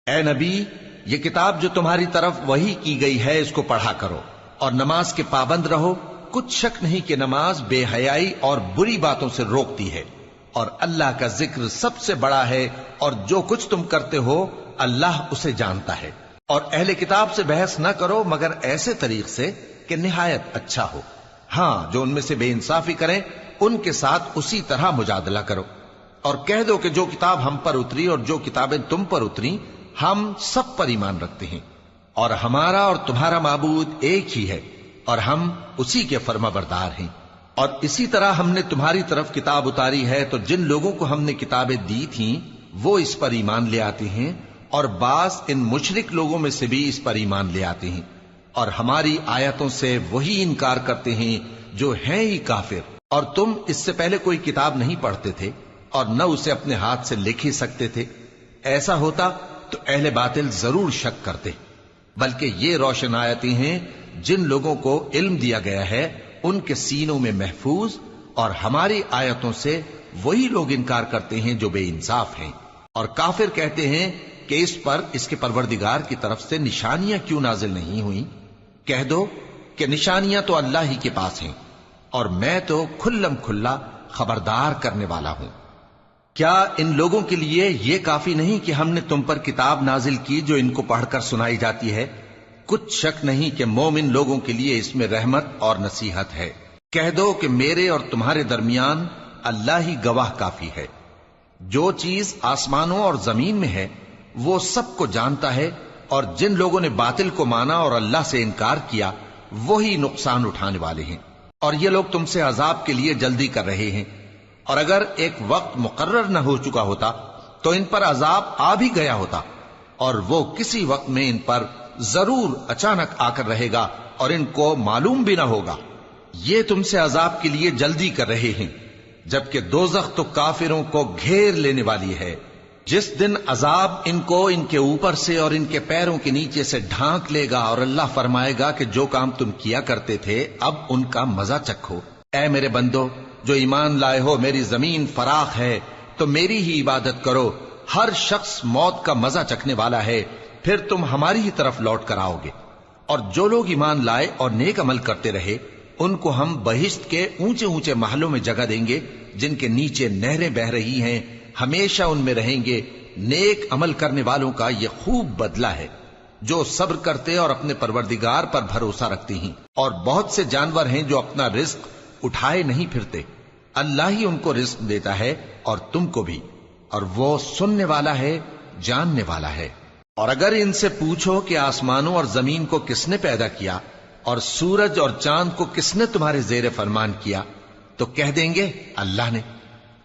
اے نبی، یہ کتاب جو تمہاری طرف وحی کی گئی ہے اس کو پڑھا کرو اور نماز کے پابند رہو۔ کچھ شک نہیں کہ نماز بے حیائی اور بری باتوں سے روکتی ہے، اور اللہ کا ذکر سب سے بڑا ہے، اور جو کچھ تم کرتے ہو اللہ اسے جانتا ہے۔ اور اہل کتاب سے بحث نہ کرو مگر ایسے طریق سے کہ نہایت اچھا ہو۔ ہاں، جو ان میں سے بے انصافی کریں ان کے ساتھ اسی طرح مجادلہ کرو، اور کہہ دو کہ جو کتاب ہم پر اتری اور جو کتابیں تم پر اتری ہم سب پر ایمان رکھتے ہیں، اور ہمارا اور تمہارا معبود ایک ہی ہے، اور ہم اسی کے فرما بردار ہیں۔ اور اسی طرح ہم نے تمہاری طرف کتاب اتاری ہے تو جن لوگوں کو ہم نے کتابیں دی تھیں وہ اس پر ایمان لے آتے ہیں، اور بعض ان مشرک لوگوں میں سے بھی اس پر ایمان لے آتے ہیں، اور ہماری آیتوں سے وہی انکار کرتے ہیں جو ہیں ہی کافر۔ اور تم اس سے پہلے کوئی کتاب نہیں پڑھتے تھے اور نہ اسے اپنے ہاتھ سے لکھ ہی سکتے تھے۔ ایسا ہوتا تو اہل باطل ضرور شک کرتے، بلکہ یہ روشن آیتیں ہیں جن لوگوں کو علم دیا گیا ہے ان کے سینوں میں محفوظ، اور ہماری آیتوں سے وہی لوگ انکار کرتے ہیں جو بے انصاف ہیں۔ اور کافر کہتے ہیں کہ اس پر اس کے پروردگار کی طرف سے نشانیاں کیوں نازل نہیں ہوئیں؟ کہہ دو کہ نشانیاں تو اللہ ہی کے پاس ہیں، اور میں تو کھلم کھلا خبردار کرنے والا ہوں۔ کیا ان لوگوں کے لیے یہ کافی نہیں کہ ہم نے تم پر کتاب نازل کی جو ان کو پڑھ کر سنائی جاتی ہے؟ کچھ شک نہیں کہ مومن لوگوں کے لیے اس میں رحمت اور نصیحت ہے۔ کہہ دو کہ میرے اور تمہارے درمیان اللہ ہی گواہ کافی ہے۔ جو چیز آسمانوں اور زمین میں ہے وہ سب کو جانتا ہے، اور جن لوگوں نے باطل کو مانا اور اللہ سے انکار کیا وہی نقصان اٹھانے والے ہیں۔ اور یہ لوگ تم سے عذاب کے لیے جلدی کر رہے ہیں، اور اگر ایک وقت مقرر نہ ہو چکا ہوتا تو ان پر عذاب آ بھی گیا ہوتا، اور وہ کسی وقت میں ان پر ضرور اچانک آ کر رہے گا اور ان کو معلوم بھی نہ ہوگا۔ یہ تم سے عذاب کے لیے جلدی کر رہے ہیں، جبکہ دوزخ تو کافروں کو گھیر لینے والی ہے۔ جس دن عذاب ان کو ان کے اوپر سے اور ان کے پیروں کے نیچے سے ڈھانک لے گا، اور اللہ فرمائے گا کہ جو کام تم کیا کرتے تھے اب ان کا مزہ چکھو۔ اے میرے بندو جو ایمان لائے ہو، میری زمین فراخ ہے تو میری ہی عبادت کرو۔ ہر شخص موت کا مزہ چکھنے والا ہے، پھر تم ہماری ہی طرف لوٹ کر آؤ گے۔ اور جو لوگ ایمان لائے اور نیک عمل کرتے رہے ان کو ہم بہشت کے اونچے اونچے محلوں میں جگہ دیں گے جن کے نیچے نہریں بہہ رہی ہیں، ہمیشہ ان میں رہیں گے۔ نیک عمل کرنے والوں کا یہ خوب بدلہ ہے جو صبر کرتے اور اپنے پروردگار پر بھروسہ رکھتے ہیں۔ اور بہت سے جانور ہیں جو اپنا رزق اٹھائے نہیں پھرتے، اللہ ہی ان کو رزق دیتا ہے اور تم کو بھی، اور وہ سننے والا ہے، جاننے والا ہے۔ اور اگر ان سے پوچھو کہ آسمانوں اور زمین کو کس نے پیدا کیا اور سورج اور چاند کو کس نے تمہارے زیر فرمان کیا تو کہہ دیں گے اللہ نے۔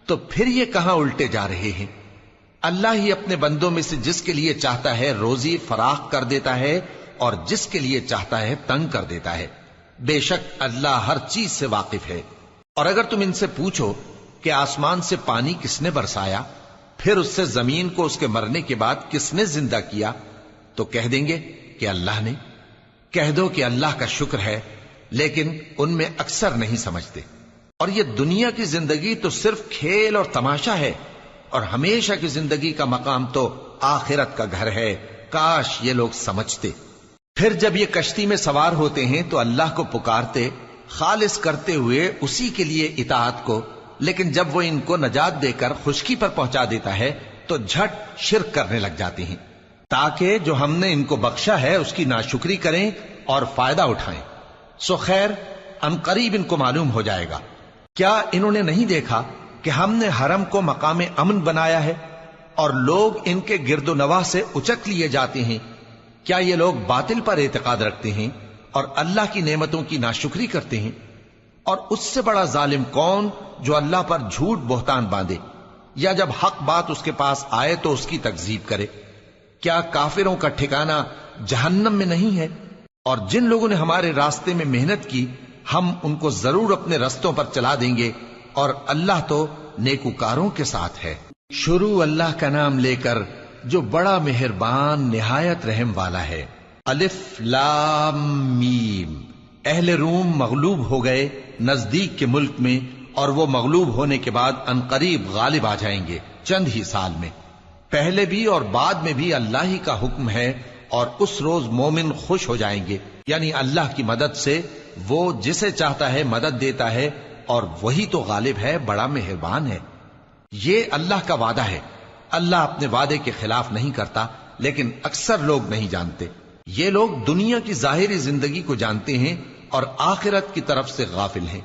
تو پھر یہ کہاں الٹے جا رہے ہیں؟ اللہ ہی اپنے بندوں میں سے جس کے لیے چاہتا ہے روزی فراخ کر دیتا ہے اور جس کے لیے چاہتا ہے تنگ کر دیتا ہے۔ بے شک اللہ ہر چیز سے واقف ہے۔ اور اگر تم ان سے پوچھو کہ آسمان سے پانی کس نے برسایا، پھر اس سے زمین کو اس کے مرنے کے بعد کس نے زندہ کیا تو کہہ دیں گے کہ اللہ نے۔ کہہ دو کہ اللہ کا شکر ہے، لیکن ان میں اکثر نہیں سمجھتے۔ اور یہ دنیا کی زندگی تو صرف کھیل اور تماشا ہے، اور ہمیشہ کی زندگی کا مقام تو آخرت کا گھر ہے۔ کاش یہ لوگ سمجھتے۔ پھر جب یہ کشتی میں سوار ہوتے ہیں تو اللہ کو پکارتے خالص کرتے ہوئے اسی کے لیے اطاعت کو، لیکن جب وہ ان کو نجات دے کر خشکی پر پہنچا دیتا ہے تو جھٹ شرک کرنے لگ جاتے ہیں، تاکہ جو ہم نے ان کو بخشا ہے اس کی ناشکری کریں اور فائدہ اٹھائیں۔ سو خیر ان قریب ان کو معلوم ہو جائے گا۔ کیا انہوں نے نہیں دیکھا کہ ہم نے حرم کو مقام امن بنایا ہے اور لوگ ان کے گرد و نواح سے اچک لیے جاتے ہیں؟ کیا یہ لوگ باطل پر اعتقاد رکھتے ہیں اور اللہ کی نعمتوں کی ناشکری کرتے ہیں؟ اور اس سے بڑا ظالم کون جو اللہ پر جھوٹ بہتان باندھے، یا جب حق بات اس کے پاس آئے تو اس کی تکذیب کرے؟ کیا کافروں کا ٹھکانہ جہنم میں نہیں ہے؟ اور جن لوگوں نے ہمارے راستے میں محنت کی ہم ان کو ضرور اپنے رستوں پر چلا دیں گے، اور اللہ تو نیکوکاروں کے ساتھ ہے۔ شروع اللہ کا نام لے کر جو بڑا مہربان نہایت رحم والا ہے۔ الف لام میم۔ اہل روم مغلوب ہو گئے نزدیک کے ملک میں، اور وہ مغلوب ہونے کے بعد عنقریب غالب آ جائیں گے چند ہی سال میں۔ پہلے بھی اور بعد میں بھی اللہ ہی کا حکم ہے، اور اس روز مومن خوش ہو جائیں گے، یعنی اللہ کی مدد سے وہ جسے چاہتا ہے مدد دیتا ہے، اور وہی تو غالب ہے، بڑا مہربان ہے۔ یہ اللہ کا وعدہ ہے، اللہ اپنے وعدے کے خلاف نہیں کرتا، لیکن اکثر لوگ نہیں جانتے۔ یہ لوگ دنیا کی ظاہری زندگی کو جانتے ہیں اور آخرت کی طرف سے غافل ہیں۔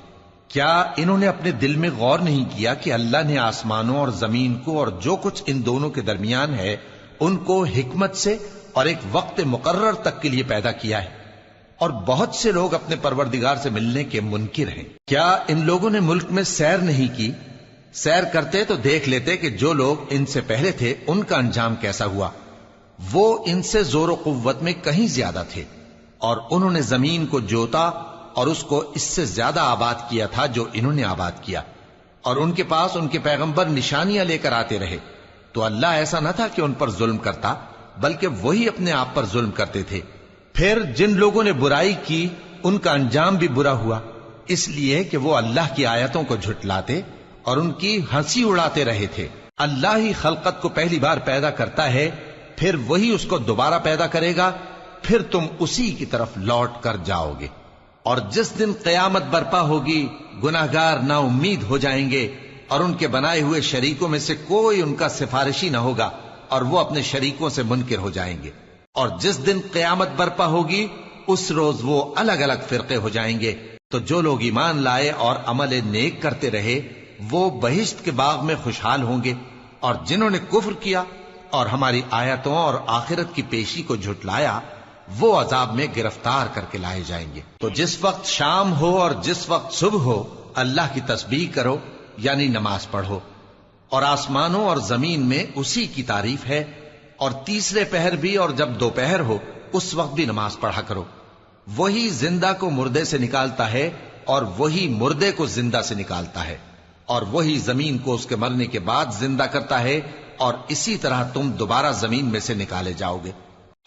کیا انہوں نے اپنے دل میں غور نہیں کیا کہ اللہ نے آسمانوں اور زمین کو اور جو کچھ ان دونوں کے درمیان ہے ان کو حکمت سے اور ایک وقت مقرر تک کے لیے پیدا کیا ہے؟ اور بہت سے لوگ اپنے پروردگار سے ملنے کے منکر ہیں۔ کیا ان لوگوں نے ملک میں سیر نہیں کی؟ سیر کرتے تو دیکھ لیتے کہ جو لوگ ان سے پہلے تھے ان کا انجام کیسا ہوا۔ وہ ان سے زور و قوت میں کہیں زیادہ تھے، اور انہوں نے زمین کو جوتا اور اس کو اس سے زیادہ آباد کیا تھا جو انہوں نے آباد کیا، اور ان کے پاس ان کے پیغمبر نشانیاں لے کر آتے رہے، تو اللہ ایسا نہ تھا کہ ان پر ظلم کرتا، بلکہ وہی اپنے آپ پر ظلم کرتے تھے۔ پھر جن لوگوں نے برائی کی ان کا انجام بھی برا ہوا، اس لیے کہ وہ اللہ کی آیتوں کو جھٹلاتے اور ان کی ہنسی اڑاتے رہے تھے۔ اللہ ہی خلقت کو پہلی بار پیدا کرتا ہے، پھر وہی اس کو دوبارہ پیدا کرے گا، پھر تم اسی کی طرف لوٹ کر جاؤ گے۔ اور جس دن قیامت برپا ہوگی گناہگار نا امید ہو جائیں گے، اور ان کے بنائے ہوئے شریکوں میں سے کوئی ان کا سفارشی نہ ہوگا، اور وہ اپنے شریکوں سے منکر ہو جائیں گے۔ اور جس دن قیامت برپا ہوگی اس روز وہ الگ الگ فرقے ہو جائیں گے، تو جو لوگ ایمان لائے اور عمل نیک کرتے رہے وہ بہشت کے باغ میں خوشحال ہوں گے، اور جنہوں نے کفر کیا اور ہماری آیتوں اور آخرت کی پیشی کو جھٹلایا وہ عذاب میں گرفتار کر کے لائے جائیں گے۔ تو جس وقت شام ہو اور جس وقت صبح ہو اللہ کی تسبیح کرو، یعنی نماز پڑھو، اور آسمانوں اور زمین میں اسی کی تعریف ہے، اور تیسرے پہر بھی اور جب دوپہر ہو اس وقت بھی نماز پڑھا کرو۔ وہی زندہ کو مردے سے نکالتا ہے اور وہی مردے کو زندہ سے نکالتا ہے، اور وہی زمین کو اس کے مرنے کے بعد زندہ کرتا ہے، اور اسی طرح تم دوبارہ زمین میں سے نکالے جاؤ گے۔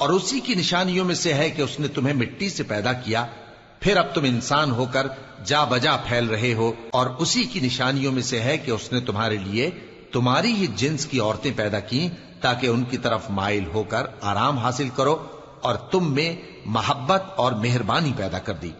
اور اسی کی نشانیوں میں سے ہے کہ اس نے تمہیں مٹی سے پیدا کیا، پھر اب تم انسان ہو کر جا بجا پھیل رہے ہو، اور اسی کی نشانیوں میں سے ہے کہ اس نے تمہارے لیے تمہاری ہی جنس کی عورتیں پیدا کی تاکہ ان کی طرف مائل ہو کر آرام حاصل کرو، اور تم میں محبت اور مہربانی پیدا کر دی۔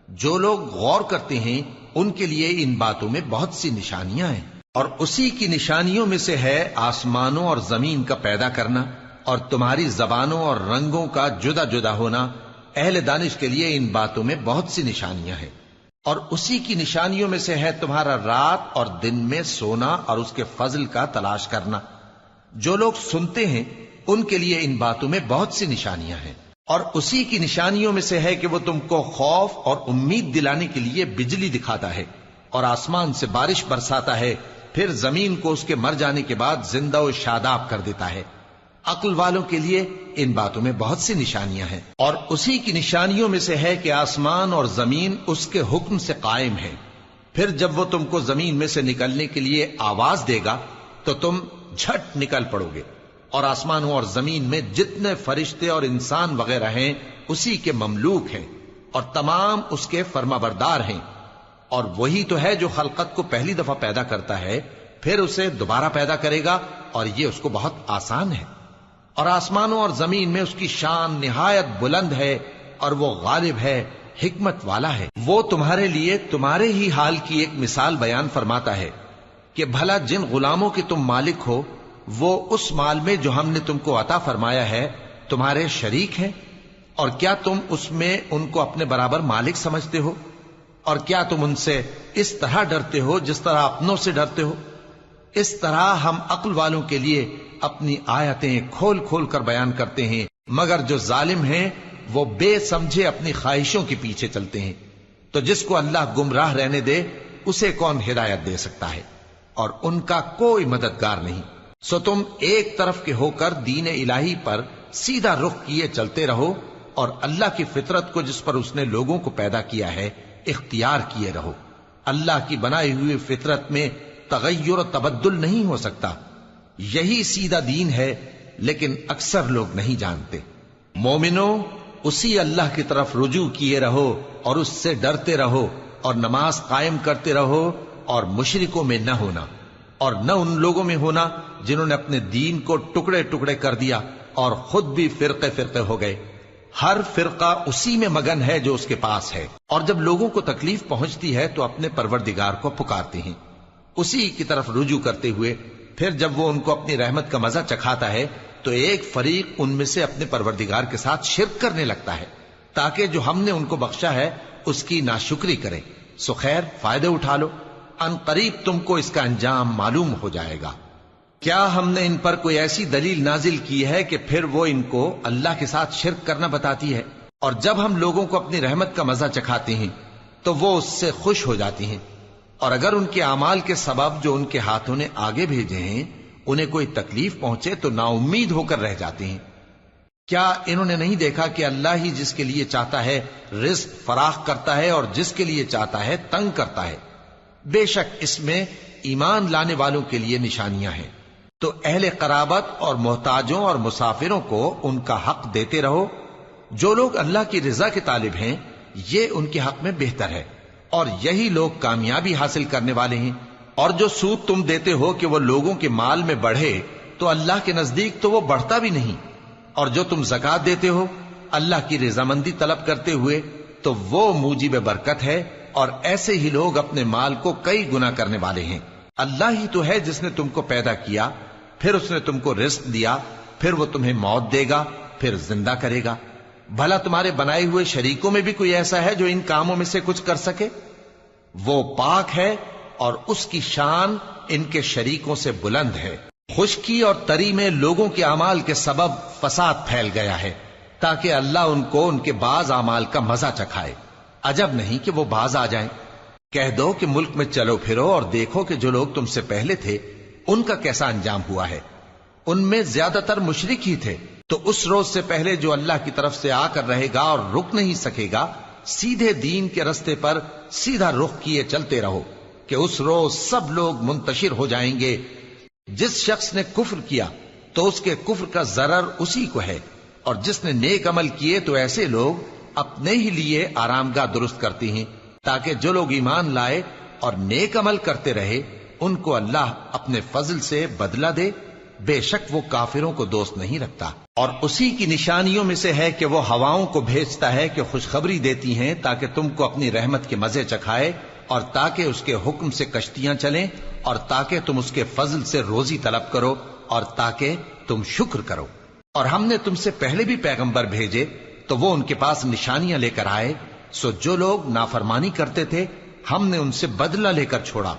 جو لوگ غور کرتے ہیں ان کے لیے ان باتوں میں بہت سی نشانیاں ہیں۔ اور اسی کی نشانیوں میں سے ہے آسمانوں اور زمین کا پیدا کرنا، اور تمہاری زبانوں اور رنگوں کا جدا جدا ہونا۔ اہل دانش کے لیے ان باتوں میں بہت سی نشانیاں ہیں۔ اور اسی کی نشانیوں میں سے ہے تمہارا رات اور دن میں سونا اور اس کے فضل کا تلاش کرنا۔ جو لوگ سنتے ہیں ان کے لیے ان باتوں میں بہت سی نشانیاں ہیں۔ اور اسی کی نشانیوں میں سے ہے کہ وہ تم کو خوف اور امید دلانے کے لیے بجلی دکھاتا ہے، اور آسمان سے بارش برساتا ہے، پھر زمین کو اس کے مر جانے کے بعد زندہ و شاداب کر دیتا ہے۔ عقل والوں کے لیے ان باتوں میں بہت سی نشانیاں ہیں۔ اور اسی کی نشانیوں میں سے ہے کہ آسمان اور زمین اس کے حکم سے قائم ہے، پھر جب وہ تم کو زمین میں سے نکلنے کے لیے آواز دے گا تو تم جھٹ نکل پڑو گے۔ اور آسمانوں اور زمین میں جتنے فرشتے اور انسان وغیرہ ہیں اسی کے مملوک ہیں، اور تمام اس کے فرما بردار ہیں۔ اور وہی تو ہے جو خلقت کو پہلی دفعہ پیدا کرتا ہے، پھر اسے دوبارہ پیدا کرے گا، اور یہ اس کو بہت آسان ہے۔ اور آسمانوں اور زمین میں اس کی شان نہایت بلند ہے، اور وہ غالب ہے، حکمت والا ہے۔ وہ تمہارے لیے تمہارے ہی حال کی ایک مثال بیان فرماتا ہے کہ بھلا جن غلاموں کے تم مالک ہو وہ اس مال میں جو ہم نے تم کو عطا فرمایا ہے تمہارے شریک ہیں، اور کیا تم اس میں ان کو اپنے برابر مالک سمجھتے ہو؟ اور کیا تم ان سے اس طرح ڈرتے ہو جس طرح اپنوں سے ڈرتے ہو؟ اس طرح ہم عقل والوں کے لیے اپنی آیتیں کھول کھول کر بیان کرتے ہیں، مگر جو ظالم ہیں وہ بے سمجھے اپنی خواہشوں کے پیچھے چلتے ہیں۔ تو جس کو اللہ گمراہ رہنے دے اسے کون ہدایت دے سکتا ہے، اور ان کا کوئی مددگار نہیں۔ سو تم ایک طرف کے ہو کر دین الہی پر سیدھا رخ کیے چلتے رہو، اور اللہ کی فطرت کو جس پر اس نے لوگوں کو پیدا کیا ہے اختیار کیے رہو۔ اللہ کی بنائی ہوئی فطرت میں تغیر و تبدل نہیں ہو سکتا، یہی سیدھا دین ہے، لیکن اکثر لوگ نہیں جانتے۔ مومنو، اسی اللہ کی طرف رجوع کیے رہو اور اس سے ڈرتے رہو، اور نماز قائم کرتے رہو، اور مشرکوں میں نہ ہونا، اور نہ ان لوگوں میں ہونا جنہوں نے اپنے دین کو ٹکڑے ٹکڑے کر دیا اور خود بھی فرقے فرقے ہو گئے۔ ہر فرقہ اسی میں مگن ہے جو اس کے پاس ہے، اور جب لوگوں کو تکلیف پہنچتی ہے تو اپنے پروردگار کو پکارتے ہیں، اسی کی طرف رجوع کرتے ہوئے پھر جب وہ ان کو اپنی رحمت کا مزہ چکھاتا ہے تو ایک فریق ان میں سے اپنے پروردگار کے ساتھ شرک کرنے لگتا ہے تاکہ جو ہم نے ان کو بخشا ہے اس کی ناشکری کریں۔ سو خیر، فائدے اٹھا لو، ان قریب تم کو اس کا انجام معلوم ہو جائے گا۔ کیا ہم نے ان پر کوئی ایسی دلیل نازل کی ہے کہ پھر وہ ان کو اللہ کے ساتھ شرک کرنا بتاتی ہے؟ اور جب ہم لوگوں کو اپنی رحمت کا مزہ چکھاتے ہیں تو وہ اس سے خوش ہو جاتی ہیں، اور اگر ان کے اعمال کے سبب جو ان کے ہاتھوں نے آگے بھیجے ہیں انہیں کوئی تکلیف پہنچے تو نا امید ہو کر رہ جاتے ہیں۔ کیا انہوں نے نہیں دیکھا کہ اللہ ہی جس کے لیے چاہتا ہے رزق فراخ کرتا ہے اور جس کے لیے چاہتا ہے تنگ کرتا ہے؟ بے شک اس میں ایمان لانے والوں کے لیے نشانیاں ہیں۔ تو اہل قرابت اور محتاجوں اور مسافروں کو ان کا حق دیتے رہو۔ جو لوگ اللہ کی رضا کے طالب ہیں یہ ان کے حق میں بہتر ہے، اور یہی لوگ کامیابی حاصل کرنے والے ہیں۔ اور جو سود تم دیتے ہو کہ وہ لوگوں کے مال میں بڑھے تو اللہ کے نزدیک تو وہ بڑھتا بھی نہیں، اور جو تم زکوٰۃ دیتے ہو اللہ کی رضامندی طلب کرتے ہوئے تو وہ موجب برکت ہے، اور ایسے ہی لوگ اپنے مال کو کئی گنا کرنے والے ہیں۔ اللہ ہی تو ہے جس نے تم کو پیدا کیا، پھر اس نے تم کو رزق دیا، پھر وہ تمہیں موت دے گا، پھر زندہ کرے گا۔ بھلا تمہارے بنائے ہوئے شریکوں میں بھی کوئی ایسا ہے جو ان کاموں میں سے کچھ کر سکے؟ وہ پاک ہے اور اس کی شان ان کے شریکوں سے بلند ہے۔ خشکی اور تری میں لوگوں کے اعمال کے سبب فساد پھیل گیا ہے تاکہ اللہ ان کو ان کے بعض اعمال کا مزہ چکھائے۔ عجب نہیں کہ وہ باز آ جائیں۔ کہہ دو کہ ملک میں چلو پھرو اور دیکھو کہ جو لوگ تم سے پہلے تھے ان کا کیسا انجام ہوا ہے۔ ان میں زیادہ تر مشرک ہی تھے۔ تو اس روز سے پہلے جو اللہ کی طرف سے آ کر رہے گا اور رک نہیں سکے گا، سیدھے دین کے رستے پر سیدھا رخ کیے چلتے رہو کہ اس روز سب لوگ منتشر ہو جائیں گے۔ جس شخص نے کفر کیا تو اس کے کفر کا ضرر اسی کو ہے، اور جس نے نیک عمل کیے تو ایسے لوگ اپنے ہی لیے آرامگاہ درست کرتے ہیں تاکہ جو لوگ ایمان لائے اور نیک عمل کرتے رہے ان کو اللہ اپنے فضل سے بدلہ دے۔ بے شک وہ کافروں کو دوست نہیں رکھتا۔ اور اسی کی نشانیوں میں سے ہے کہ وہ ہواؤں کو بھیجتا ہے کہ خوشخبری دیتی ہیں تاکہ تم کو اپنی رحمت کے مزے چکھائے، اور تاکہ اس کے حکم سے کشتیاں چلیں، اور تاکہ تم اس کے فضل سے روزی طلب کرو، اور تاکہ تم شکر کرو۔ اور ہم نے تم سے پہلے بھی پیغمبر بھیجے تو وہ ان کے پاس نشانیاں لے کر آئے، سو جو لوگ نافرمانی کرتے تھے ہم نے ان سے بدلہ لے کر چھوڑا،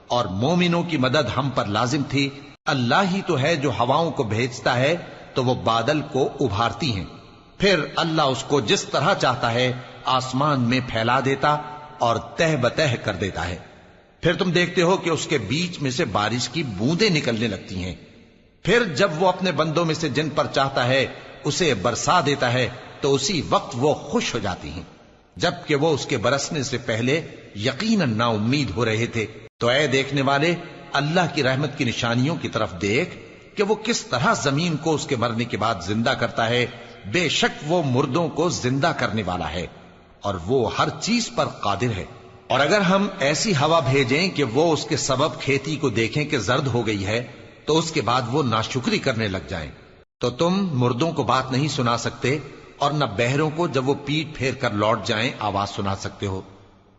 اور مومنوں کی مدد ہم پر لازم تھی۔ اللہ ہی تو ہے جو ہواؤں کو بھیجتا ہے تو وہ بادل کو ابھارتی ہیں، پھر اللہ اس کو جس طرح چاہتا ہے آسمان میں پھیلا دیتا اور تہ بتہ کر دیتا ہے۔ پھر تم دیکھتے ہو کہ اس کے بیچ میں سے بارش کی بوندیں نکلنے لگتی ہیں، پھر جب وہ اپنے بندوں میں سے جن پر چاہتا ہے اسے برسا دیتا ہے تو اسی وقت وہ خوش ہو جاتی ہیں، جبکہ وہ اس کے برسنے سے پہلے یقیناً نا امید ہو رہے تھے۔ تو اے دیکھنے والے، اللہ کی رحمت کی نشانیوں کی طرف دیکھ کہ وہ کس طرح زمین کو اس کے مرنے کے بعد زندہ کرتا ہے۔ بے شک وہ مردوں کو زندہ کرنے والا ہے اور وہ ہر چیز پر قادر ہے۔ اور اگر ہم ایسی ہوا بھیجیں کہ وہ اس کے سبب کھیتی کو دیکھیں کہ زرد ہو گئی ہے تو اس کے بعد وہ ناشکری کرنے لگ جائیں، تو تم مردوں کو بات نہیں سنا سکتے، اور نہ بہروں کو جب وہ پیٹ پھیر کر لوٹ جائیں آواز سنا سکتے ہو،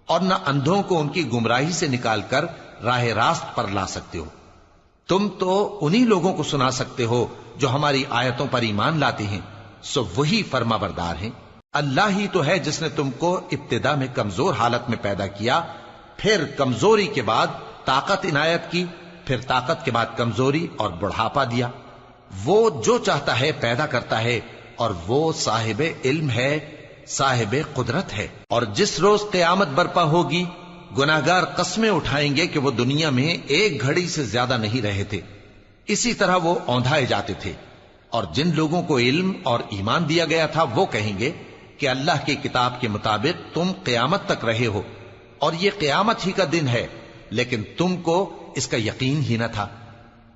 اور نہ اندھوں کو ان کی گمراہی سے نکال کر راہ راست پر لا سکتے ہو۔ تم تو انہی لوگوں کو سنا سکتے ہو جو ہماری آیتوں پر ایمان لاتے ہیں، سو وہی فرما بردار ہیں۔ اللہ ہی تو ہے جس نے تم کو ابتدا میں کمزور حالت میں پیدا کیا، پھر کمزوری کے بعد طاقت عنایت کی، پھر طاقت کے بعد کمزوری اور بڑھاپا دیا۔ وہ جو چاہتا ہے پیدا کرتا ہے، اور وہ صاحب علم ہے، صاحب قدرت ہے۔ اور جس روز قیامت برپا ہوگی گناہگار قسمیں اٹھائیں گے کہ وہ دنیا میں ایک گھڑی سے زیادہ نہیں رہے تھے، اسی طرح وہ اوندھائے جاتے تھے۔ اور جن لوگوں کو علم اور ایمان دیا گیا تھا وہ کہیں گے کہ اللہ کی کتاب کے مطابق تم قیامت تک رہے ہو، اور یہ قیامت ہی کا دن ہے، لیکن تم کو اس کا یقین ہی نہ تھا۔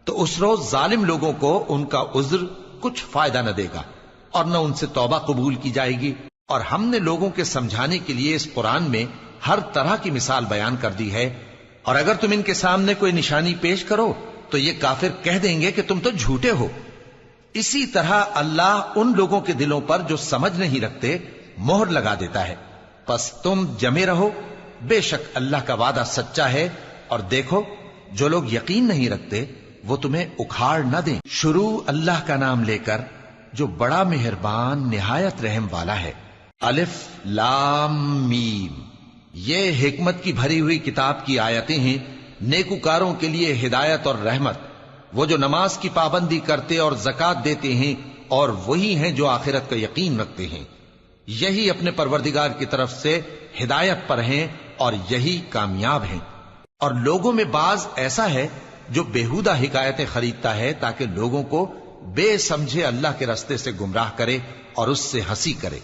تو اس روز ظالم لوگوں کو ان کا عذر کچھ فائدہ نہ دے گا، اور نہ ان سے توبہ قبول کی جائے گی۔ اور ہم نے لوگوں کے سمجھانے کے لیے اس قرآن میں ہر طرح کی مثال بیان کر دی ہے اور اگر تم ان کے سامنے کوئی نشانی پیش کرو تو یہ کافر کہہ دیں گے کہ تم تو جھوٹے ہو۔ اسی طرح اللہ ان لوگوں کے دلوں پر جو سمجھ نہیں رکھتے مہر لگا دیتا ہے۔ پس تم جمے رہو، بے شک اللہ کا وعدہ سچا ہے، اور دیکھو جو لوگ یقین نہیں رکھتے وہ تمہیں اکھاڑ نہ دیں۔ شروع اللہ کا نام لے کر جو بڑا مہربان نہایت رحم والا ہے۔ الف لام میم، یہ حکمت کی بھری ہوئی کتاب کی آیتیں ہیں، نیکوکاروں کے لیے ہدایت اور رحمت، وہ جو نماز کی پابندی کرتے اور زکوٰۃ دیتے ہیں، اور وہی ہیں جو آخرت کا یقین رکھتے ہیں، یہی اپنے پروردگار کی طرف سے ہدایت پر ہیں اور یہی کامیاب ہیں۔ اور لوگوں میں بعض ایسا ہے جو بیہودہ حکایتیں خریدتا ہے تاکہ لوگوں کو بے سمجھے اللہ کے رستے سے گمراہ کرے اور اس سے ہنسی کرے۔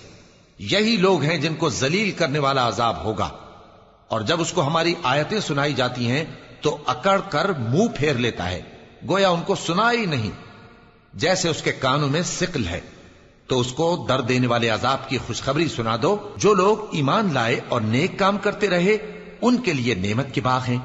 یہی لوگ ہیں جن کو ذلیل کرنے والا عذاب ہوگا، اور جب اس کو ہماری آیتیں سنائی جاتی ہیں تو اکڑ کر منہ پھیر لیتا ہے، گویا ان کو سنا ہی نہیں، جیسے اس کے کانوں میں ثقل ہے۔ تو اس کو درد دینے والے عذاب کی خوشخبری سنا دو۔ جو لوگ ایمان لائے اور نیک کام کرتے رہے ان کے لیے نعمت کے باغ ہیں،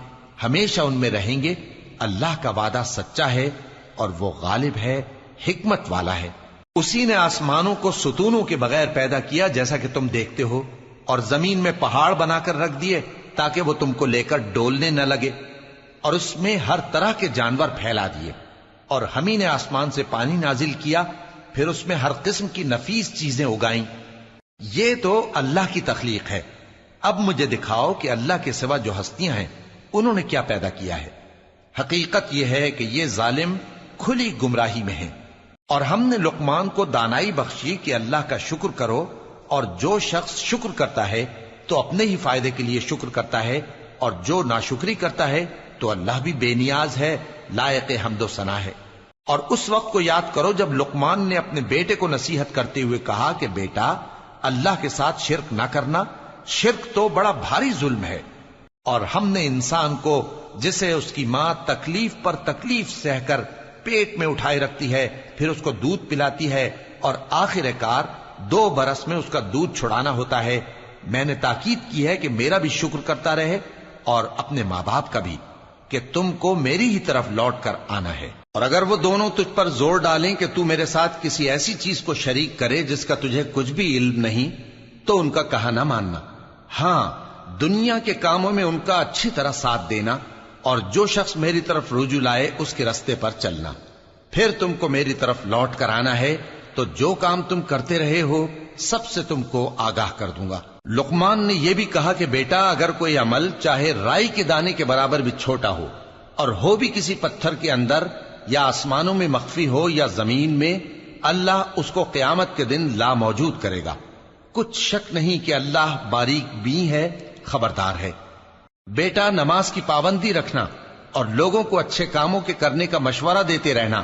ہمیشہ ان میں رہیں گے۔ اللہ کا وعدہ سچا ہے اور وہ غالب ہے، حکمت والا ہے۔ اسی نے آسمانوں کو ستونوں کے بغیر پیدا کیا جیسا کہ تم دیکھتے ہو، اور زمین میں پہاڑ بنا کر رکھ دیے تاکہ وہ تم کو لے کر ڈولنے نہ لگے، اور اس میں ہر طرح کے جانور پھیلا دیے، اور ہم ہی نے آسمان سے پانی نازل کیا، پھر اس میں ہر قسم کی نفیس چیزیں اگائیں۔ یہ تو اللہ کی تخلیق ہے۔ اب مجھے دکھاؤ کہ اللہ کے سوا جو ہستیاں ہیں انہوں نے کیا پیدا کیا ہے۔ حقیقت یہ ہے کہ یہ ظالم کھلی گمراہی میں ہیں۔ اور ہم نے لقمان کو دانائی بخشی کہ اللہ کا شکر کرو، اور جو شخص شکر کرتا ہے تو اپنے ہی فائدے کے لیے شکر کرتا ہے، اور جو ناشکری کرتا ہے تو اللہ بھی بے نیاز ہے، لائق حمد و ثنا ہے۔ اور اس وقت کو یاد کرو جب لقمان نے اپنے بیٹے کو نصیحت کرتے ہوئے کہا کہ بیٹا، اللہ کے ساتھ شرک نہ کرنا، شرک تو بڑا بھاری ظلم ہے۔ اور ہم نے انسان کو جسے اس کی ماں تکلیف پر تکلیف سہ کر پیٹ میں اٹھائے رکھتی ہے، پھر اس کو دودھ پلاتی ہے، اور آخر کار 2 برس میں اس کا دودھ چھڑانا ہوتا ہے، میں نے تاکید کی ہے کہ میرا بھی شکر کرتا رہے اور اپنے ماں باپ کا بھی، کہ تم کو میری ہی طرف لوٹ کر آنا ہے۔ اور اگر وہ دونوں تجھ پر زور ڈالیں کہ تو میرے ساتھ کسی ایسی چیز کو شریک کرے جس کا تجھے کچھ بھی علم نہیں، تو ان کا کہا نہ ماننا، ہاں دنیا کے کاموں میں ان کا اچھی طرح ساتھ دینا، اور جو شخص میری طرف رجوع لائے اس کے رستے پر چلنا، پھر تم کو میری طرف لوٹ کر آنا ہے، تو جو کام تم کرتے رہے ہو سب سے تم کو آگاہ کر دوں گا۔ لقمان نے یہ بھی کہا کہ بیٹا، اگر کوئی عمل چاہے رائی کے دانے کے برابر بھی چھوٹا ہو، اور ہو بھی کسی پتھر کے اندر یا آسمانوں میں مخفی ہو یا زمین میں، اللہ اس کو قیامت کے دن لا موجود کرے گا۔ کچھ شک نہیں کہ اللہ باریک بین ہے، خبردار ہے۔ بیٹا، نماز کی پابندی رکھنا اور لوگوں کو اچھے کاموں کے کرنے کا مشورہ دیتے رہنا،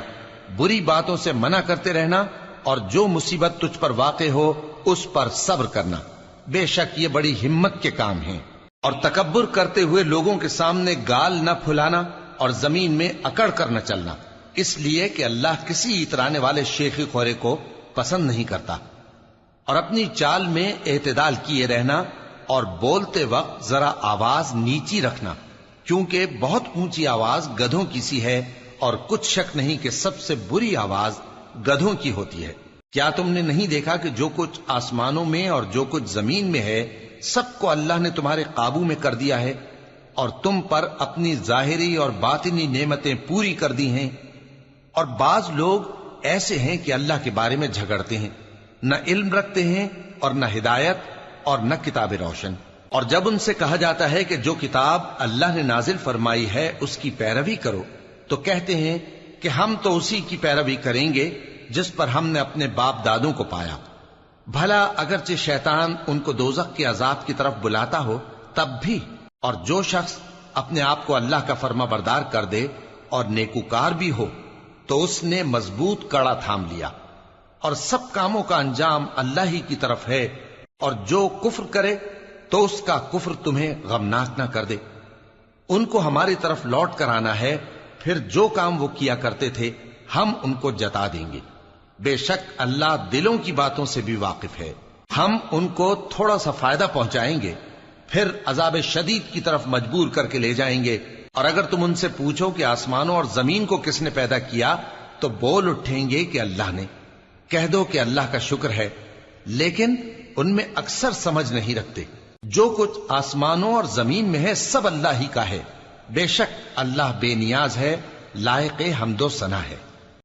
بری باتوں سے منع کرتے رہنا، اور جو مصیبت تجھ پر واقع ہو اس پر صبر کرنا، بے شک یہ بڑی ہمت کے کام ہیں۔ اور تکبر کرتے ہوئے لوگوں کے سامنے گال نہ پھلانا اور زمین میں اکڑ کر نہ چلنا، اس لیے کہ اللہ کسی اترانے والے شیخی خورے کو پسند نہیں کرتا۔ اور اپنی چال میں اعتدال کیے رہنا، اور بولتے وقت ذرا آواز نیچی رکھنا، کیونکہ بہت اونچی آواز گدھوں کی سی ہے، اور کچھ شک نہیں کہ سب سے بری آواز گدھوں کی ہوتی ہے۔ کیا تم نے نہیں دیکھا کہ جو کچھ آسمانوں میں اور جو کچھ زمین میں ہے سب کو اللہ نے تمہارے قابو میں کر دیا ہے، اور تم پر اپنی ظاہری اور باطنی نعمتیں پوری کر دی ہیں۔ اور بعض لوگ ایسے ہیں کہ اللہ کے بارے میں جھگڑتے ہیں، نہ علم رکھتے ہیں اور نہ ہدایت اور نہ کتاب روشن۔ اور جب ان سے کہا جاتا ہے کہ جو کتاب اللہ نے نازل فرمائی ہے اس کی پیروی کرو، تو کہتے ہیں کہ ہم تو اسی کی پیروی کریں گے جس پر ہم نے اپنے باپ دادوں کو پایا۔ بھلا اگرچہ شیطان ان کو دوزخ کے عذاب کی طرف بلاتا ہو تب بھی۔ اور جو شخص اپنے آپ کو اللہ کا فرما بردار کر دے اور نیکوکار بھی ہو تو اس نے مضبوط کڑا تھام لیا، اور سب کاموں کا انجام اللہ ہی کی طرف ہے۔ اور جو کفر کرے تو اس کا کفر تمہیں غمناک نہ کر دے۔ ان کو ہماری طرف لوٹ کر آنا ہے، پھر جو کام وہ کیا کرتے تھے ہم ان کو جتا دیں گے۔ بے شک اللہ دلوں کی باتوں سے بھی واقف ہے۔ ہم ان کو تھوڑا سا فائدہ پہنچائیں گے، پھر عذاب شدید کی طرف مجبور کر کے لے جائیں گے۔ اور اگر تم ان سے پوچھو کہ آسمانوں اور زمین کو کس نے پیدا کیا تو بول اٹھیں گے کہ اللہ نے۔ کہہ دو کہ اللہ کا شکر ہے، لیکن ان میں اکثر سمجھ نہیں رکھتے۔ جو کچھ آسمانوں اور زمین میں ہے سب اللہ ہی کا ہے، بے شک اللہ بے نیاز ہے، لائق حمد و ثنا ہے۔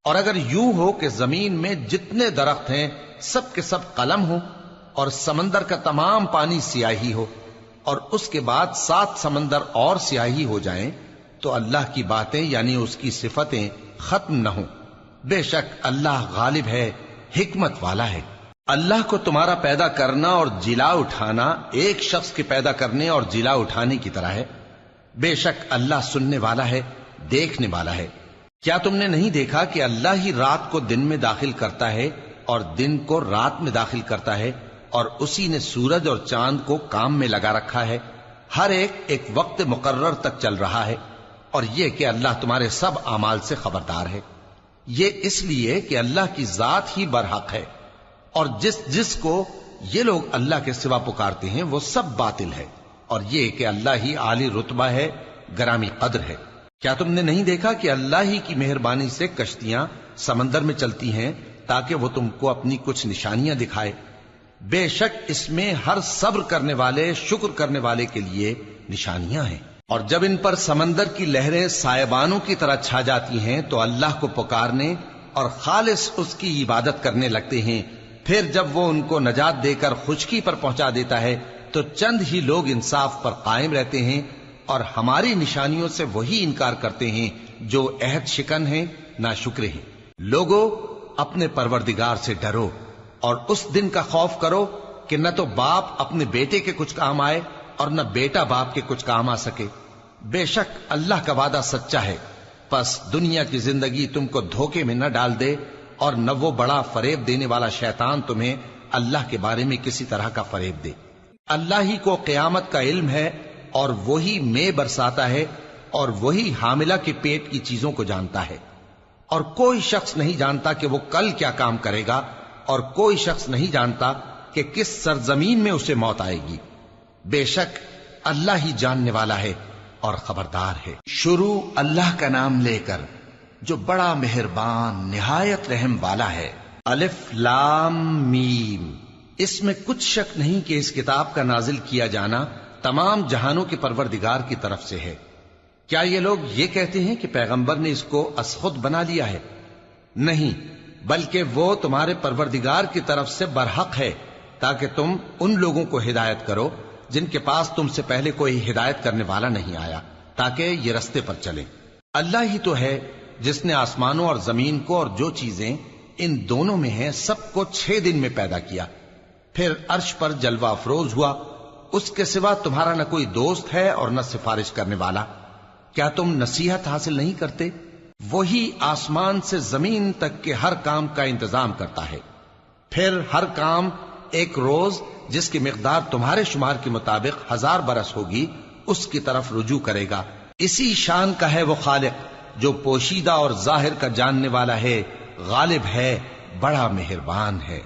اور اگر یوں ہو کہ زمین میں جتنے درخت ہیں سب کے سب قلم ہو، اور سمندر کا تمام پانی سیاہی ہو، اور اس کے بعد 7 سمندر اور سیاہی ہو جائیں، تو اللہ کی باتیں یعنی اس کی صفتیں ختم نہ ہوں۔ بے شک اللہ غالب ہے، حکمت والا ہے۔ اللہ کو تمہارا پیدا کرنا اور جلا اٹھانا ایک شخص کے پیدا کرنے اور جلا اٹھانے کی طرح ہے۔ بے شک اللہ سننے والا ہے، دیکھنے والا ہے۔ کیا تم نے نہیں دیکھا کہ اللہ ہی رات کو دن میں داخل کرتا ہے اور دن کو رات میں داخل کرتا ہے، اور اسی نے سورج اور چاند کو کام میں لگا رکھا ہے، ہر ایک وقت مقرر تک چل رہا ہے، اور یہ کہ اللہ تمہارے سب اعمال سے خبردار ہے۔ یہ اس لیے کہ اللہ کی ذات ہی برحق ہے، اور جس کو یہ لوگ اللہ کے سوا پکارتے ہیں وہ سب باطل ہے، اور یہ کہ اللہ ہی عالی رتبہ ہے، گرامی قدر ہے۔ کیا تم نے نہیں دیکھا کہ اللہ ہی کی مہربانی سے کشتیاں سمندر میں چلتی ہیں تاکہ وہ تم کو اپنی کچھ نشانیاں دکھائے؟ بے شک اس میں ہر صبر کرنے والے، شکر کرنے والے کے لیے نشانیاں ہیں۔ اور جب ان پر سمندر کی لہریں سائبانوں کی طرح چھا جاتی ہیں تو اللہ کو پکارنے اور خالص اس کی عبادت کرنے لگتے ہیں، پھر جب وہ ان کو نجات دے کر خشکی پر پہنچا دیتا ہے تو چند ہی لوگ انصاف پر قائم رہتے ہیں، اور ہماری نشانیوں سے وہی انکار کرتے ہیں جو عہد شکن ہیں، ناشکرے ہیں۔ لوگو اپنے پروردگار سے ڈرو اور اس دن کا خوف کرو کہ نہ تو باپ اپنے بیٹے کے کچھ کام آئے اور نہ بیٹا باپ کے کچھ کام آ سکے۔ بے شک اللہ کا وعدہ سچا ہے، پس دنیا کی زندگی تم کو دھوکے میں نہ ڈال دے، اور نہ وہ بڑا فریب دینے والا شیطان تمہیں اللہ کے بارے میں کسی طرح کا فریب دے۔ اللہ ہی کو قیامت کا علم ہے، اور وہی میں برساتا ہے، اور وہی حاملہ کے پیٹ کی چیزوں کو جانتا ہے، اور کوئی شخص نہیں جانتا کہ وہ کل کیا کام کرے گا، اور کوئی شخص نہیں جانتا کہ کس سرزمین میں اسے موت آئے گی۔ بے شک اللہ ہی جاننے والا ہے اور خبردار ہے۔ شروع اللہ کا نام لے کر جو بڑا مہربان نہایت رحم والا ہے۔ الف لام میم۔ اس میں کچھ شک نہیں کہ اس کتاب کا نازل کیا جانا تمام جہانوں کے پروردگار کی طرف سے ہے۔ کیا یہ لوگ یہ کہتے ہیں کہ پیغمبر نے اس کو از خود بنا لیا ہے؟ نہیں، بلکہ وہ تمہارے پروردگار کی طرف سے برحق ہے، تاکہ تم ان لوگوں کو ہدایت کرو جن کے پاس تم سے پہلے کوئی ہدایت کرنے والا نہیں آیا، تاکہ یہ رستے پر چلیں۔ اللہ ہی تو ہے جس نے آسمانوں اور زمین کو اور جو چیزیں ان دونوں میں ہیں سب کو 6 دن میں پیدا کیا، پھر عرش پر جلوہ افروز ہوا۔ اس کے سوا تمہارا نہ کوئی دوست ہے اور نہ سفارش کرنے والا۔ کیا تم نصیحت حاصل نہیں کرتے؟ وہی آسمان سے زمین تک کے ہر کام کا انتظام کرتا ہے، پھر ہر کام ایک روز جس کی مقدار تمہارے شمار کے مطابق 1000 برس ہوگی اس کی طرف رجوع کرے گا۔ اسی شان کا ہے وہ خالق جو پوشیدہ اور ظاہر کا جاننے والا ہے، غالب ہے، بڑا مہربان ہے۔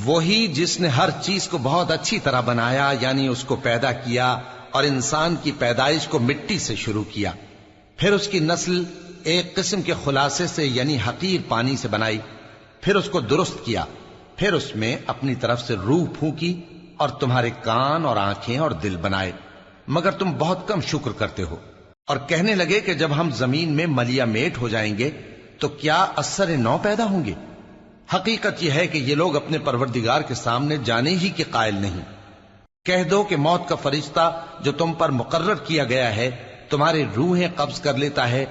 وہی جس نے ہر چیز کو بہت اچھی طرح بنایا، یعنی اس کو پیدا کیا، اور انسان کی پیدائش کو مٹی سے شروع کیا، پھر اس کی نسل ایک قسم کے خلاصے سے یعنی حقیر پانی سے بنائی، پھر اس کو درست کیا، پھر اس میں اپنی طرف سے روح پھونکی، اور تمہارے کان اور آنکھیں اور دل بنائے، مگر تم بہت کم شکر کرتے ہو۔ اور کہنے لگے کہ جب ہم زمین میں ملیا میٹ ہو جائیں گے تو کیا اثر نو پیدا ہوں گے؟ حقیقت یہ ہے کہ یہ لوگ اپنے پروردگار کے سامنے جانے ہی کے قائل نہیں۔ کہہ دو کہ موت کا فرشتہ جو تم پر مقرر کیا گیا ہے تمہاری روحیں قبض کر لیتا ہے،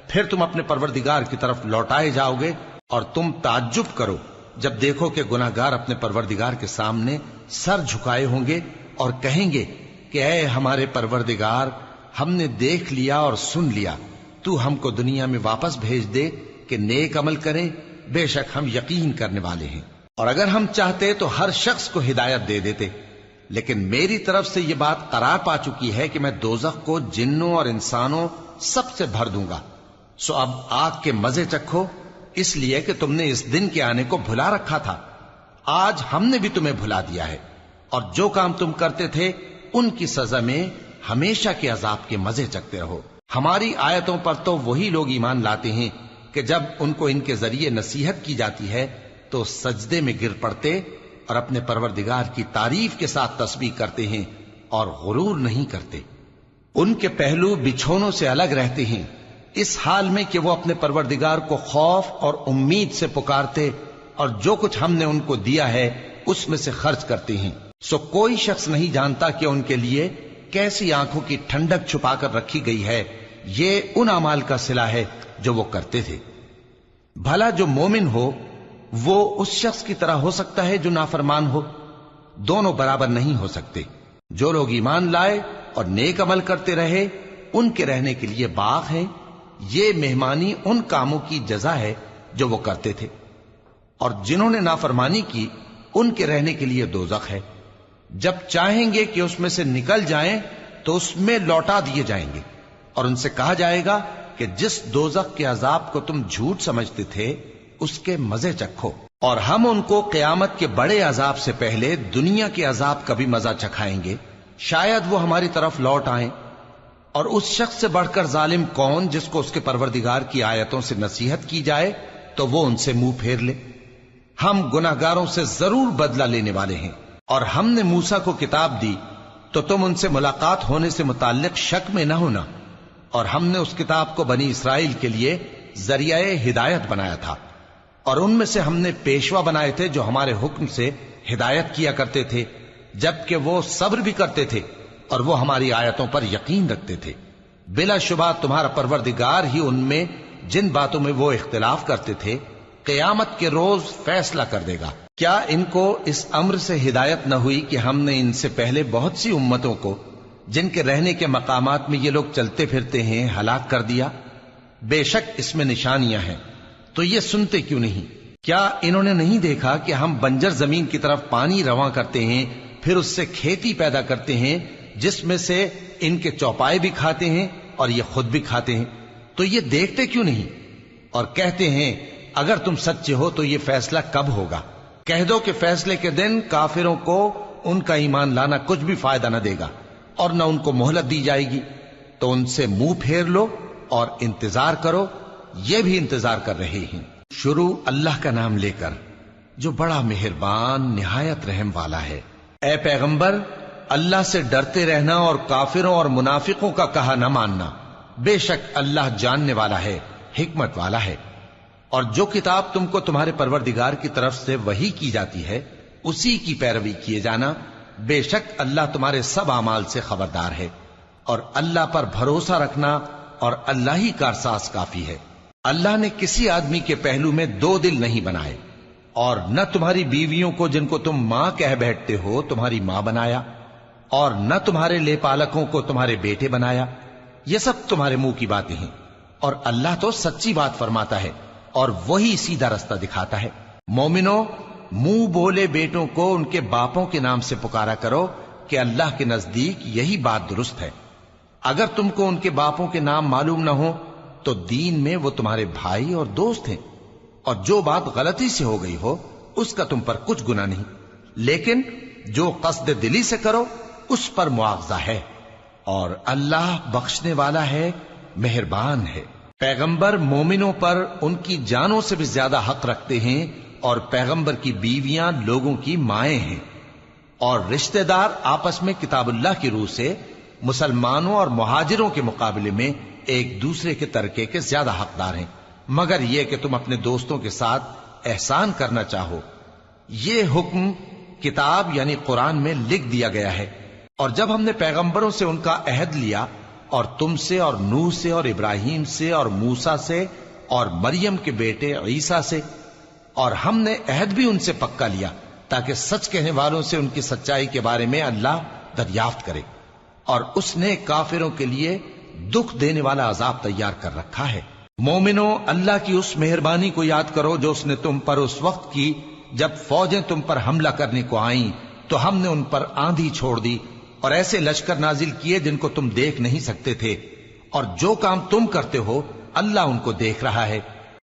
پھر تم اپنے پروردگار کی طرف لوٹائے جاؤ گے، اور تم تعجب کرو جب دیکھو کہ گناہگار اپنے پروردگار کے سامنے سر جھکائے ہوں گے اور کہیں گے کہ اے ہمارے پروردگار، ہم نے دیکھ لیا اور سن لیا، تو ہم کو دنیا میں واپس بھیج دے کہ نیک عمل کریں، بے شک ہم یقین کرنے والے ہیں۔ اور اگر ہم چاہتے تو ہر شخص کو ہدایت دے دیتے، لیکن میری طرف سے یہ بات قرار پا چکی ہے کہ میں دوزخ کو جنوں اور انسانوں سب سے بھر دوں گا، سو اب آگ کے مزے چکھو، اس لیے کہ تم نے اس دن کے آنے کو بھلا رکھا تھا۔ آج ہم نے بھی تمہیں بھلا دیا ہے، اور جو کام تم کرتے تھے ان کی سزا میں ہمیشہ کے عذاب کے مزے چکھتے رہو۔ ہماری آیتوں پر تو وہی لوگ ایمان لاتے ہیں کہ جب ان کو ان کے ذریعے نصیحت کی جاتی ہے تو سجدے میں گر پڑتے اور اپنے پروردگار کی تعریف کے ساتھ تسبیح کرتے ہیں اور غرور نہیں کرتے۔ ان کے پہلو بچھونوں سے الگ رہتے ہیں، اس حال میں کہ وہ اپنے پروردگار کو خوف اور امید سے پکارتے اور جو کچھ ہم نے ان کو دیا ہے اس میں سے خرچ کرتے ہیں۔ سو کوئی شخص نہیں جانتا کہ ان کے لیے کیسی آنکھوں کی ٹھنڈک چھپا کر رکھی گئی ہے، یہ ان اعمال کا صلہ ہے جو وہ کرتے تھے۔ بھلا جو مومن ہو وہ اس شخص کی طرح ہو سکتا ہے جو نافرمان ہو؟ دونوں برابر نہیں ہو سکتے۔ جو لوگ ایمان لائے اور نیک عمل کرتے رہے ان کے رہنے کے لیے باغ ہیں، یہ مہمانی ان کاموں کی جزا ہے جو وہ کرتے تھے، اور جنہوں نے نافرمانی کی ان کے رہنے کے لیے دوزخ ہے، جب چاہیں گے کہ اس میں سے نکل جائیں تو اس میں لوٹا دیے جائیں گے، اور ان سے کہا جائے گا کہ جس دوزخ کے عذاب کو تم جھوٹ سمجھتے تھے اس کے مزے چکھو، اور ہم ان کو قیامت کے بڑے عذاب سے پہلے دنیا کے عذاب کا بھی مزہ چکھائیں گے، شاید وہ ہماری طرف لوٹ آئیں۔ اور اس شخص سے بڑھ کر ظالم کون جس کو اس کے پروردگار کی آیتوں سے نصیحت کی جائے تو وہ ان سے منہ پھیر لے۔ ہم گناہگاروں سے ضرور بدلہ لینے والے ہیں، اور ہم نے موسیٰ کو کتاب دی تو تم ان سے ملاقات ہونے سے متعلق شک میں نہ ہونا، اور ہم نے اس کتاب کو بنی اسرائیل کے لیے ذریعہ ہدایت بنایا تھا، اور ان میں سے ہم نے پیشوا بنائے تھے جو ہمارے حکم سے ہدایت کیا کرتے تھے، جبکہ وہ صبر بھی کرتے تھے اور وہ ہماری آیتوں پر یقین رکھتے تھے۔ بلا شبہ تمہارا پروردگار ہی ان میں جن باتوں میں وہ اختلاف کرتے تھے قیامت کے روز فیصلہ کر دے گا۔ کیا ان کو اس امر سے ہدایت نہ ہوئی کہ ہم نے ان سے پہلے بہت سی امتوں کو جن کے رہنے کے مقامات میں یہ لوگ چلتے پھرتے ہیں ہلاک کر دیا؟ بے شک اس میں نشانیاں ہیں، تو یہ سنتے کیوں نہیں؟ کیا انہوں نے نہیں دیکھا کہ ہم بنجر زمین کی طرف پانی رواں کرتے ہیں، پھر اس سے کھیتی پیدا کرتے ہیں جس میں سے ان کے چوپائے بھی کھاتے ہیں اور یہ خود بھی کھاتے ہیں؟ تو یہ دیکھتے کیوں نہیں؟ اور کہتے ہیں اگر تم سچے ہو تو یہ فیصلہ کب ہوگا؟ کہہ دو کہ فیصلے کے دن کافروں کو ان کا ایمان لانا کچھ بھی فائدہ نہ دے گا اور نہ ان کو مہلت دی جائے گی، تو ان سے منہ پھیر لو اور انتظار کرو، یہ بھی انتظار کر رہے ہیں۔ شروع اللہ کا نام لے کر جو بڑا مہربان نہایت رحم والا ہے۔ اے پیغمبر، اللہ سے ڈرتے رہنا اور کافروں اور منافقوں کا کہا نہ ماننا، بے شک اللہ جاننے والا ہے، حکمت والا ہے۔ اور جو کتاب تم کو تمہارے پروردگار کی طرف سے وحی کی جاتی ہے اسی کی پیروی کیے جانا، بے شک اللہ تمہارے سب اعمال سے خبردار ہے، اور اللہ پر بھروسہ رکھنا اور اللہ ہی کارساز کافی ہے۔ اللہ نے کسی آدمی کے پہلو میں دو دل نہیں بنائے، اور نہ تمہاری بیویوں کو جن کو تم ماں کہہ بیٹھتے ہو تمہاری ماں بنایا، اور نہ تمہارے لے پالکوں کو تمہارے بیٹے بنایا، یہ سب تمہارے منہ کی باتیں ہیں، اور اللہ تو سچی بات فرماتا ہے اور وہی سیدھا رستہ دکھاتا ہے۔ مومنو، منہ بولے بیٹوں کو ان کے باپوں کے نام سے پکارا کرو کہ اللہ کے نزدیک یہی بات درست ہے۔ اگر تم کو ان کے باپوں کے نام معلوم نہ ہو تو دین میں وہ تمہارے بھائی اور دوست ہیں، اور جو بات غلطی سے ہو گئی ہو اس کا تم پر کچھ گناہ نہیں، لیکن جو قصد دلی سے کرو اس پر معاوضہ ہے، اور اللہ بخشنے والا ہے، مہربان ہے۔ پیغمبر مومنوں پر ان کی جانوں سے بھی زیادہ حق رکھتے ہیں، اور پیغمبر کی بیویاں لوگوں کی مائیں ہیں، اور رشتہ دار آپس میں کتاب اللہ کی روح سے مسلمانوں اور مہاجروں کے مقابلے میں ایک دوسرے کے ترکے کے زیادہ حقدار ہیں، مگر یہ کہ تم اپنے دوستوں کے ساتھ احسان کرنا چاہو۔ یہ حکم کتاب یعنی قرآن میں لکھ دیا گیا ہے، اور جب ہم نے پیغمبروں سے ان کا عہد لیا، اور تم سے اور نوح سے اور ابراہیم سے اور موسیٰ سے اور مریم کے بیٹے عیسیٰ سے، اور ہم نے عہد بھی ان سے پکا لیا تاکہ سچ کہنے والوں سے ان کی سچائی کے بارے میں اللہ دریافت کرے، اور اس نے کافروں کے لیے دکھ دینے والا عذاب تیار کر رکھا ہے۔ مومنو، اللہ کی اس مہربانی کو یاد کرو جو اس نے تم پر اس وقت کی جب فوجیں تم پر حملہ کرنے کو آئیں تو ہم نے ان پر آندھی چھوڑ دی اور ایسے لشکر نازل کیے جن کو تم دیکھ نہیں سکتے تھے، اور جو کام تم کرتے ہو اللہ ان کو دیکھ رہا ہے۔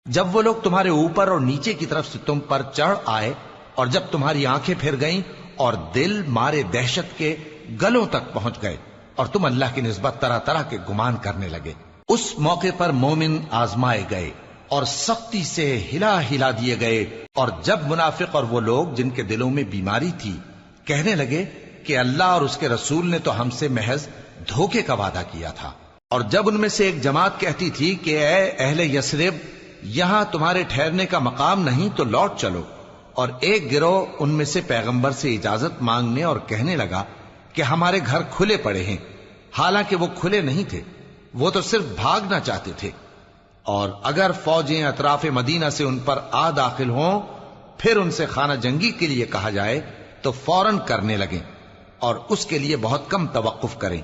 جب وہ لوگ تمہارے اوپر اور نیچے کی طرف سے تم پر چڑھ آئے، اور جب تمہاری آنکھیں پھر گئیں اور دل مارے دہشت کے گلوں تک پہنچ گئے اور تم اللہ کی نسبت طرح طرح کے گمان کرنے لگے۔ اس موقع پر مومن آزمائے گئے اور سختی سے ہلا ہلا دیے گئے، اور جب منافق اور وہ لوگ جن کے دلوں میں بیماری تھی کہنے لگے کہ اللہ اور اس کے رسول نے تو ہم سے محض دھوکے کا وعدہ کیا تھا، اور جب ان میں سے ایک جماعت کہتی تھی کہ اے اہل یثرب، یہاں تمہارے ٹھہرنے کا مقام نہیں تو لوٹ چلو، اور ایک گروہ ان میں سے پیغمبر سے اجازت مانگنے اور کہنے لگا کہ ہمارے گھر کھلے پڑے ہیں، حالانکہ وہ کھلے نہیں تھے، وہ تو صرف بھاگنا چاہتے تھے، اور اگر فوجیں اطراف مدینہ سے ان پر آ داخل ہوں پھر ان سے خانہ جنگی کے لیے کہا جائے تو فوراً کرنے لگیں، اور اس کے لیے بہت کم توقف کریں،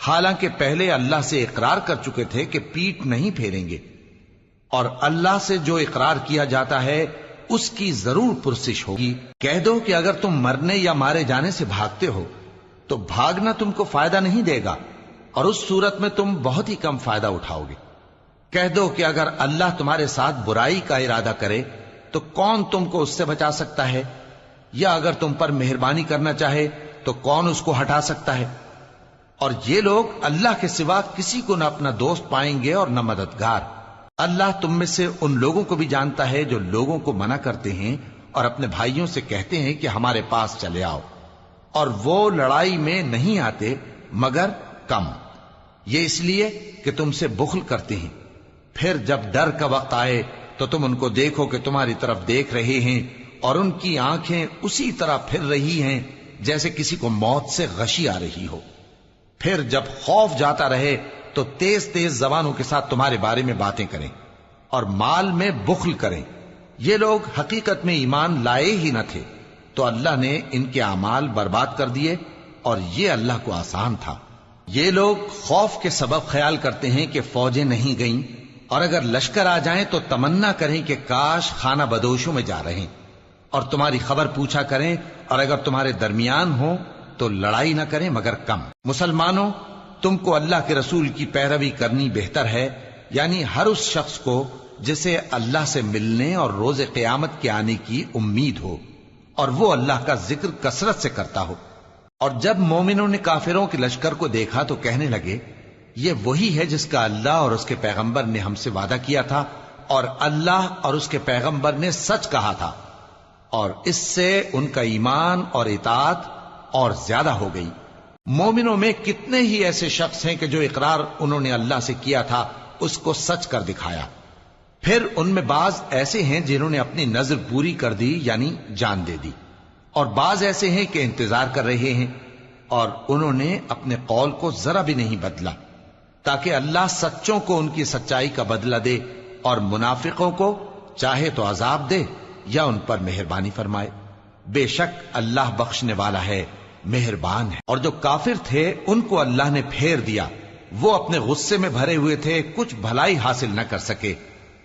حالانکہ پہلے اللہ سے اقرار کر چکے تھے کہ پیٹ نہیں پھیریں گے، اور اللہ سے جو اقرار کیا جاتا ہے اس کی ضرور پرسش ہوگی۔ کہہ دو کہ اگر تم مرنے یا مارے جانے سے بھاگتے ہو تو بھاگنا تم کو فائدہ نہیں دے گا، اور اس صورت میں تم بہت ہی کم فائدہ اٹھاؤ گے۔ کہہ دو کہ اگر اللہ تمہارے ساتھ برائی کا ارادہ کرے تو کون تم کو اس سے بچا سکتا ہے، یا اگر تم پر مہربانی کرنا چاہے تو کون اس کو ہٹا سکتا ہے۔ اور یہ لوگ اللہ کے سوا کسی کو نہ اپنا دوست پائیں گے اور نہ مددگار۔ اللہ تم میں سے ان لوگوں کو بھی جانتا ہے جو لوگوں کو منع کرتے ہیں اور اپنے بھائیوں سے کہتے ہیں کہ ہمارے پاس چلے آؤ، اور وہ لڑائی میں نہیں آتے مگر کم، یہ اس لیے کہ تم سے بخل کرتے ہیں۔ پھر جب ڈر کا وقت آئے تو تم ان کو دیکھو کہ تمہاری طرف دیکھ رہے ہیں، اور ان کی آنکھیں اسی طرح پھر رہی ہیں جیسے کسی کو موت سے غشی آ رہی ہو۔ پھر جب خوف جاتا رہے تو تیز تیز زبانوں کے ساتھ تمہارے بارے میں باتیں کریں اور مال میں بخل کریں۔ یہ لوگ حقیقت میں ایمان لائے ہی نہ تھے، تو اللہ نے ان کے اعمال برباد کر دیے، اور یہ اللہ کو آسان تھا۔ یہ لوگ خوف کے سبب خیال کرتے ہیں کہ فوجیں نہیں گئیں، اور اگر لشکر آ جائیں تو تمنا کریں کہ کاش خانہ بدوشوں میں جا رہے، اور تمہاری خبر پوچھا کریں، اور اگر تمہارے درمیان ہوں تو لڑائی نہ کریں مگر کم۔ مسلمانوں، تم کو اللہ کے رسول کی پیروی کرنی بہتر ہے، یعنی ہر اس شخص کو جسے اللہ سے ملنے اور روز قیامت کے آنے کی امید ہو، اور وہ اللہ کا ذکر کثرت سے کرتا ہو۔ اور جب مومنوں نے کافروں کے لشکر کو دیکھا تو کہنے لگے یہ وہی ہے جس کا اللہ اور اس کے پیغمبر نے ہم سے وعدہ کیا تھا، اور اللہ اور اس کے پیغمبر نے سچ کہا تھا، اور اس سے ان کا ایمان اور اطاعت اور زیادہ ہو گئی۔ مومنوں میں کتنے ہی ایسے شخص ہیں کہ جو اقرار انہوں نے اللہ سے کیا تھا اس کو سچ کر دکھایا۔ پھر ان میں بعض ایسے ہیں جنہوں نے اپنی نظر پوری کر دی، یعنی جان دے دی، اور بعض ایسے ہیں کہ انتظار کر رہے ہیں، اور انہوں نے اپنے قول کو ذرا بھی نہیں بدلا، تاکہ اللہ سچوں کو ان کی سچائی کا بدلہ دے، اور منافقوں کو چاہے تو عذاب دے یا ان پر مہربانی فرمائے۔ بے شک اللہ بخشنے والا ہے، مہربان ہے۔ اور جو کافر تھے ان کو اللہ نے پھیر دیا، وہ اپنے غصے میں بھرے ہوئے تھے، کچھ بھلائی حاصل نہ کر سکے،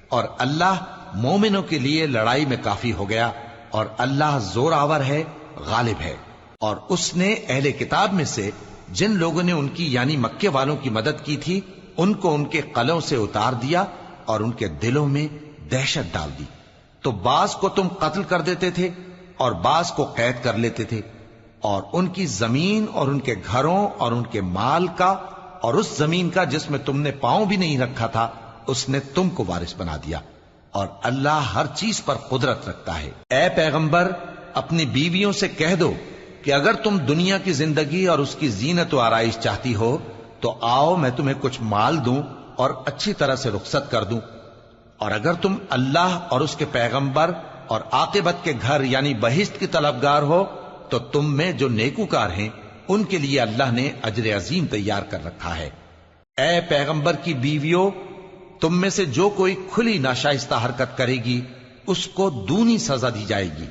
اور اللہ مومنوں کے لیے لڑائی میں کافی ہو گیا، اور اللہ زور آور ہے، غالب ہے۔ اور اس نے اہل کتاب میں سے جن لوگوں نے ان کی یعنی مکے والوں کی مدد کی تھی ان کو ان کے قلعوں سے اتار دیا اور ان کے دلوں میں دہشت ڈال دی، تو بعض کو تم قتل کر دیتے تھے اور بعض کو قید کر لیتے تھے، اور ان کی زمین اور ان کے گھروں اور ان کے مال کا اور اس زمین کا جس میں تم نے پاؤں بھی نہیں رکھا تھا اس نے تم کو وارث بنا دیا، اور اللہ ہر چیز پر قدرت رکھتا ہے۔ اے پیغمبر، اپنی بیویوں سے کہہ دو کہ اگر تم دنیا کی زندگی اور اس کی زینت و آرائش چاہتی ہو تو آؤ میں تمہیں کچھ مال دوں اور اچھی طرح سے رخصت کر دوں، اور اگر تم اللہ اور اس کے پیغمبر اور عاقبت کے گھر یعنی بہشت کی طلبگار ہو تو تم میں جو نیکوکار ہیں ان کے لیے اللہ نے اجر عظیم تیار کر رکھا ہے۔ اے پیغمبر کی بیویوں، تم میں سے جو کوئی کھلی ناشائستہ حرکت کرے گی اس کو دونی سزا دی جائے گی،